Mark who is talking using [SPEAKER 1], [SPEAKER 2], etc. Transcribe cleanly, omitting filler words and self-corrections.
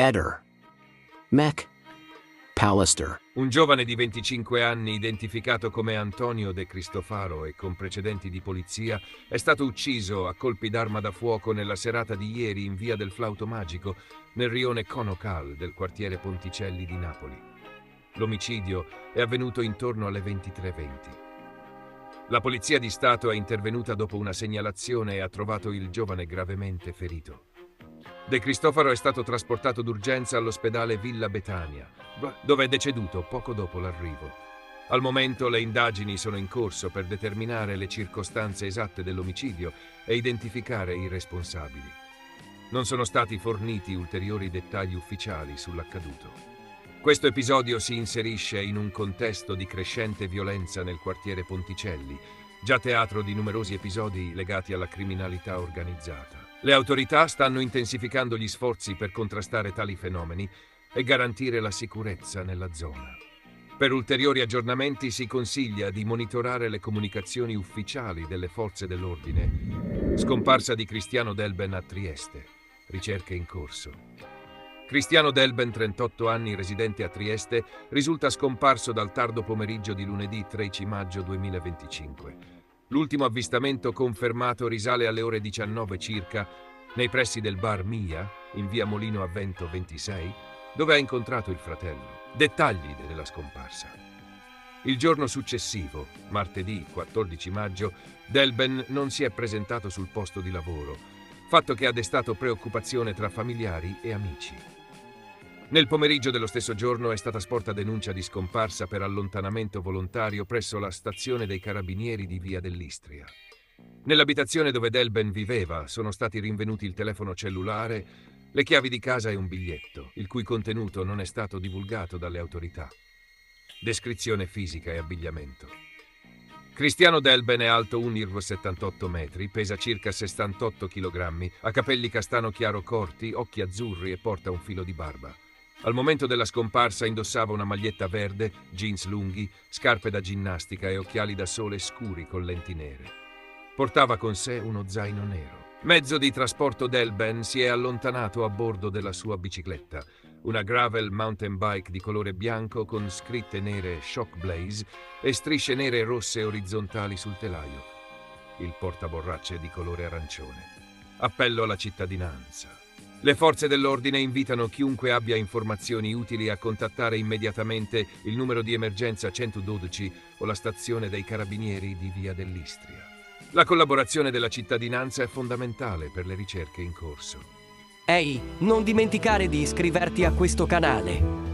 [SPEAKER 1] Eder McAllister.
[SPEAKER 2] Un giovane di 25 anni, identificato come Antonio De Cristofaro e con precedenti di polizia, è stato ucciso a colpi d'arma da fuoco nella serata di ieri in via del Flauto Magico, nel rione Conocal del quartiere Ponticelli di Napoli. L'omicidio è avvenuto intorno alle 23:20. La polizia di Stato è intervenuta dopo una segnalazione e ha trovato il giovane gravemente ferito. De Cristofaro è stato trasportato d'urgenza all'ospedale Villa Betania, dove è deceduto poco dopo l'arrivo. Al momento le indagini sono in corso per determinare le circostanze esatte dell'omicidio e identificare i responsabili. Non sono stati forniti ulteriori dettagli ufficiali sull'accaduto. Questo episodio si inserisce in un contesto di crescente violenza nel quartiere Ponticelli, già teatro di numerosi episodi legati alla criminalità organizzata. Le autorità stanno intensificando gli sforzi per contrastare tali fenomeni e garantire la sicurezza nella zona. Per ulteriori aggiornamenti si consiglia di monitorare le comunicazioni ufficiali delle forze dell'ordine. Scomparsa di Cristiano Delben a Trieste. Ricerche in corso. Cristiano Delben, 38 anni, residente a Trieste, risulta scomparso dal tardo pomeriggio di lunedì 13 maggio 2025. L'ultimo avvistamento confermato risale alle ore 19 circa, nei pressi del bar Mia, in via Molino a Vento 26, dove ha incontrato il fratello. Dettagli della scomparsa. Il giorno successivo, martedì 14 maggio, Delben non si è presentato sul posto di lavoro, fatto che ha destato preoccupazione tra familiari e amici. Nel pomeriggio dello stesso giorno è stata sporta denuncia di scomparsa per allontanamento volontario presso la stazione dei Carabinieri di via dell'Istria. Nell'abitazione dove Delben viveva sono stati rinvenuti il telefono cellulare, le chiavi di casa e un biglietto, il cui contenuto non è stato divulgato dalle autorità. Descrizione fisica e abbigliamento. Cristiano Delben è alto 1,78 metri, pesa circa 68 kg, ha capelli castano chiaro corti, occhi azzurri e porta un filo di barba. Al momento della scomparsa indossava una maglietta verde, jeans lunghi, scarpe da ginnastica e occhiali da sole scuri con lenti nere. Portava con sé uno zaino nero. Mezzo di trasporto Delben si è allontanato a bordo della sua bicicletta, una gravel mountain bike di colore bianco con scritte nere Shock Blaze e strisce nere e rosse orizzontali sul telaio. Il portaborracce di colore arancione. Appello alla cittadinanza. Le forze dell'ordine invitano chiunque abbia informazioni utili a contattare immediatamente il numero di emergenza 112 o la stazione dei Carabinieri di via dell'Istria. La collaborazione della cittadinanza è fondamentale per le ricerche in corso.
[SPEAKER 3] Ehi, non dimenticare di iscriverti a questo canale.